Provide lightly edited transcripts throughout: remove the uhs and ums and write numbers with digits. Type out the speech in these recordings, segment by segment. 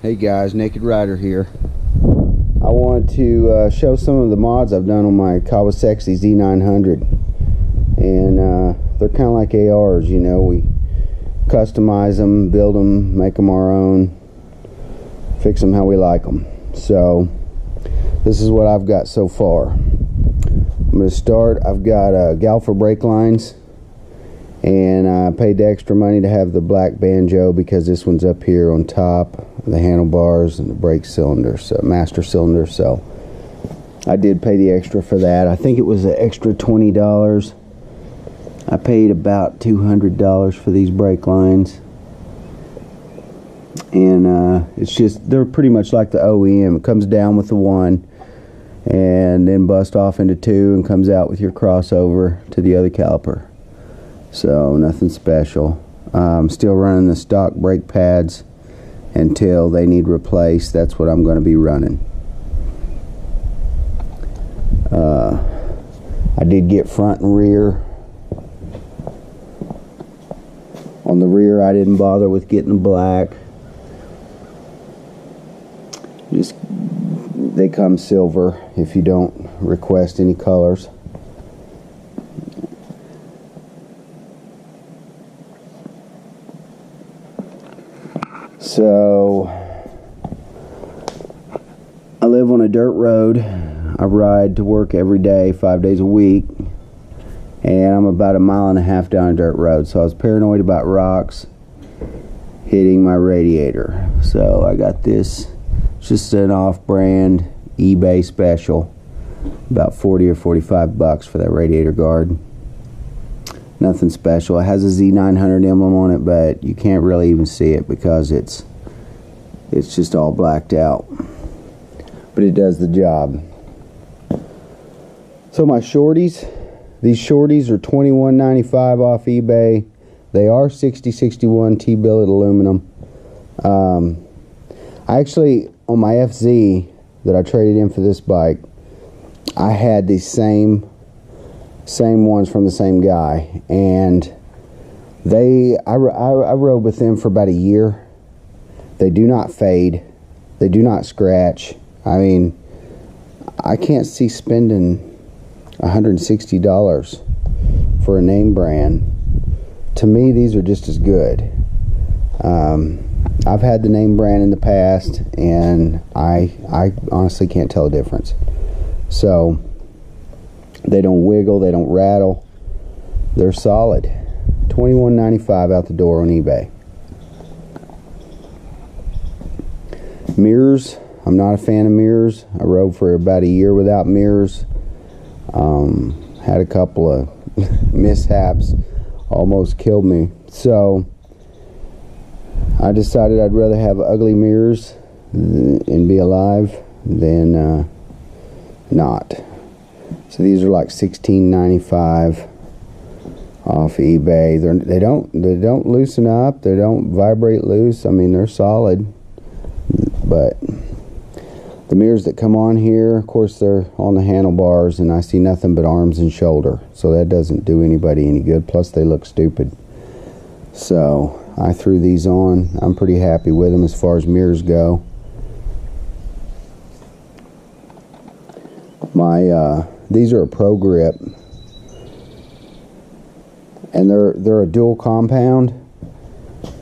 Hey guys, Naked Rider here. I wanted to show some of the mods I've done on my Kawasexy Z900, and they're kind of like ARs, you know. We customize them, build them, make them our own, fix them how we like them. So this is what I've got so far. I'm going to start. I've got Galfer brake lines, and I paid the extra money to have the black banjo because this one's up here on top of the handlebars and the brake cylinder, so master cylinder. So I did pay the extra for that. I think it was an extra $20. I paid about $200 for these brake lines, and it's just, they're pretty much like the OEM. It comes down with the one and then bust off into two and comes out with your crossover to the other caliper. So nothing special. I'm still running the stock brake pads until they need replaced. That's what I'm going to be running. I did get front and rear. On the rear, I didn't bother with getting the black. Just, they come silver if you don't request any colors. So I live on a dirt road. I ride to work every day, 5 days a week, and I'm about 1.5 miles down a dirt road. So I was paranoid about rocks hitting my radiator. So I got this, just an off-brand eBay special, about 40 or 45 bucks for that radiator guard. Nothing special. It has a Z900 emblem on it, but you can't really even see it because it's just all blacked out. But it does the job. So my shorties, these shorties are $21.95 off eBay. They are 6061 T-billet aluminum. I actually, on my FZ that I traded in for this bike, I had these same ones from the same guy, and I rode with them for about a year. They do not fade, they do not scratch. I mean, I can't see spending $160 for a name brand. To me, these are just as good. I've had the name brand in the past, and I honestly can't tell the difference. So they don't wiggle, they don't rattle, they're solid. $21.95 out the door on eBay. Mirrors, I'm not a fan of mirrors. I rode for about a year without mirrors. Had a couple of mishaps, almost killed me. So I decided I'd rather have ugly mirrors and be alive than not. So these are like $16.95 off eBay. They don't loosen up. They don't vibrate loose. I mean, they're solid. But the mirrors that come on here, of course, they're on the handlebars, and I see nothing but arms and shoulder. So that doesn't do anybody any good. Plus, they look stupid. So I threw these on. I'm pretty happy with them as far as mirrors go. These are a Pro Grip, and they're a dual compound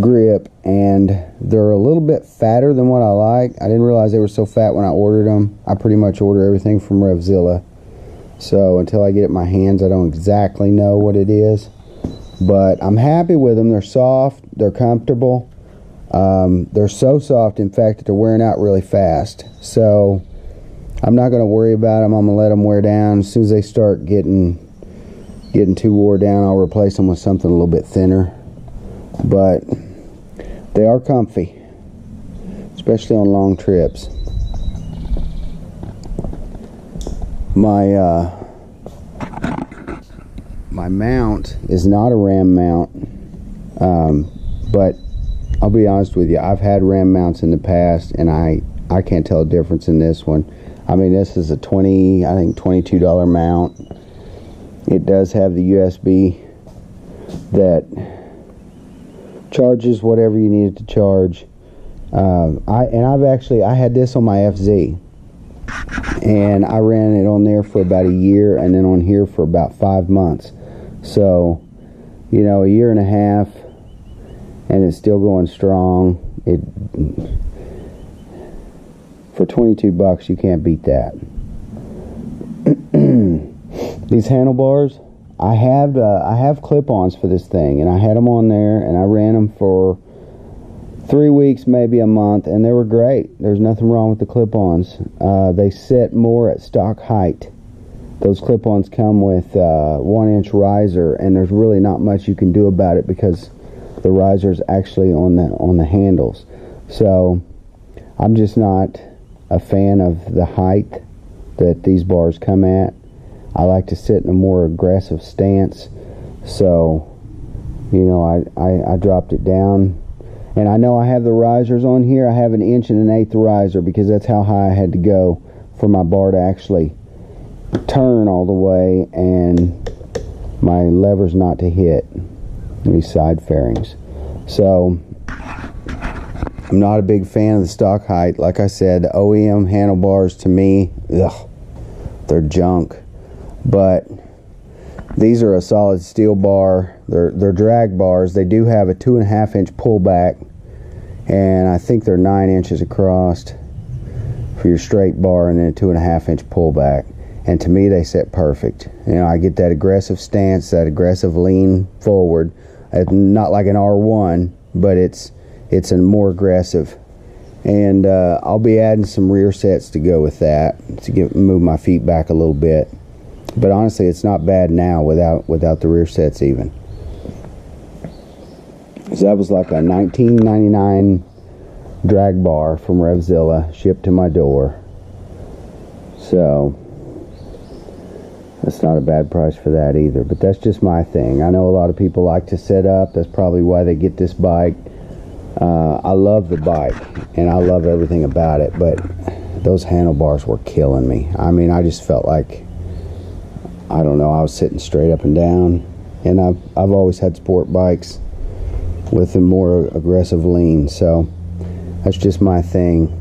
grip, and they're a little bit fatter than what I like. I didn't realize they were so fat when I ordered them. I pretty much order everything from Revzilla, so until I get it in my hands, I don't exactly know what it is, but I'm happy with them. They're soft, they're comfortable. They're so soft, in fact, that they're wearing out really fast. So I'm not going to worry about them. I'm going to let them wear down. As soon as they start getting too wore down, I'll replace them with something a little bit thinner. But they are comfy, especially on long trips. My mount is not a ram mount, but I'll be honest with you, I've had ram mounts in the past, and I can't tell a difference in this one. I mean, this is a $22 mount. It does have the USB that charges whatever you need it to charge, I had this on my FZ, and I ran it on there for about a year, and then on here for about 5 months. So, you know, a year and a half, and it's still going strong. For $22, you can't beat that. These handlebars, I have clip-ons for this thing, and I had them on there, and I ran them for 3 weeks, maybe a month, and they were great. There's nothing wrong with the clip-ons. They sit more at stock height. Those clip-ons come with 1-inch riser, and there's really not much you can do about it because the riser is actually on the handles. So I'm just not a fan of the height that these bars come at. I like to sit in a more aggressive stance, so you know, I dropped it down. And I know I have the risers on here. I have an 1 1/8" riser because that's how high I had to go for my bar to actually turn all the way and my levers not to hit these side fairings. So I'm not a big fan of the stock height. Like I said, the OEM handlebars to me, ugh, they're junk. But these are a solid steel bar. They're drag bars. They do have a 2.5-inch pullback, and I think they're 9 inches across for your straight bar, and then a 2.5-inch pullback. And to me, they sit perfect. You know, I get that aggressive stance, that aggressive lean forward. Not like an R1, but it's a more aggressive. And I'll be adding some rear sets to go with that to move my feet back a little bit. But honestly, it's not bad now without the rear sets even. So that was like a $19.99 drag bar from Revzilla, shipped to my door. So that's not a bad price for that either. But that's just my thing. I know a lot of people like to set up. That's probably why they get this bike. I love the bike, and I love everything about it. But those handlebars were killing me. I mean, I just felt like, I don't know, I was sitting straight up and down. And I've always had sport bikes with a more aggressive lean, so that's just my thing.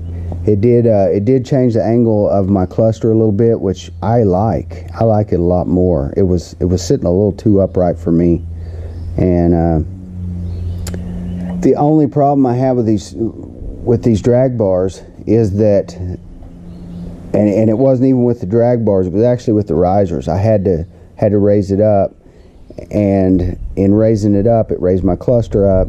It did change the angle of my cluster a little bit, which I like. I like it a lot more. It was sitting a little too upright for me, and the only problem I have with these drag bars is that, and it wasn't even with the drag bars, it was actually with the risers. I had to raise it up, and in raising it up, it raised my cluster up,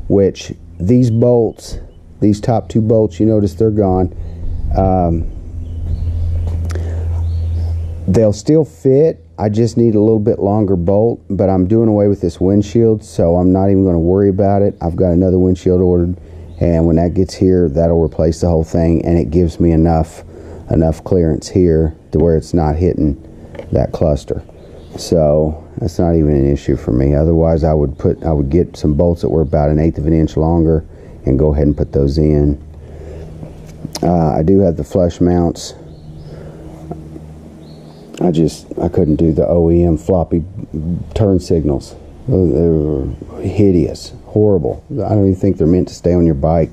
which these bolts, these top two bolts, you notice they're gone. They'll still fit. I just need a little bit longer bolt, but I'm doing away with this windshield, so I'm not even going to worry about it. I've got another windshield ordered, and when that gets here, that'll replace the whole thing, and it gives me enough clearance here to where it's not hitting that cluster. So that's not even an issue for me. Otherwise, I would get some bolts that were about 1/8 of an inch longer and go ahead and put those in. I do have the flush mounts. I couldn't do the OEM floppy turn signals. They were hideous, horrible. I don't even think they're meant to stay on your bike.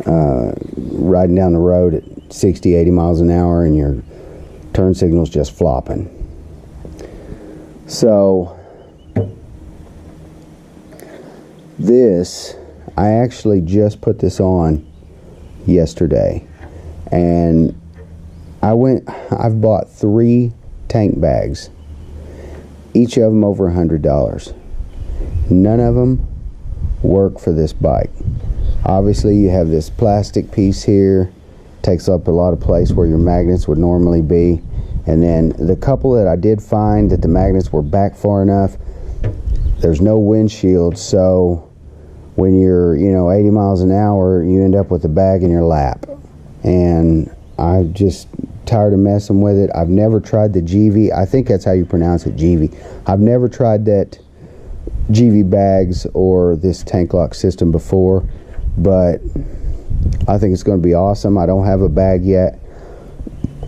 Riding down the road at 60, 80 miles an hour and your turn signal's just flopping. So this, I actually just put this on yesterday, and I've bought 3 tank bags, each of them over $100. None of them work for this bike. Obviously, you have this plastic piece here, takes up a lot of place where your magnets would normally be, and then the couple that I did find that the magnets were back far enough, there's no windshield, so when you're 80 miles an hour, you end up with a bag in your lap. And I just tired of messing with it. I've never tried the GV. I think that's how you pronounce it, GV. I've never tried that GV bags or this tank lock system before, but I think it's going to be awesome. I don't have a bag yet.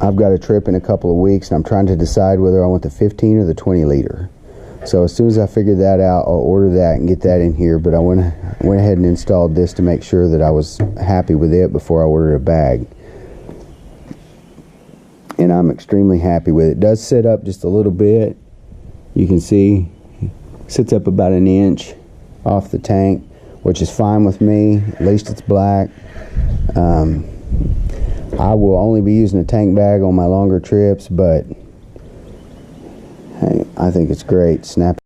I've got a trip in a couple of weeks, and I'm trying to decide whether I want the 15 or the 20 liter. So as soon as I figure that out, I'll order that and get that in here. But I went ahead and installed this to make sure that I was happy with it before I ordered a bag. And I'm extremely happy with it. It does sit up just a little bit. You can see it sits up about an inch off the tank, which is fine with me. At least it's black. I will only be using a tank bag on my longer trips, but hey, I think it's great. Snap.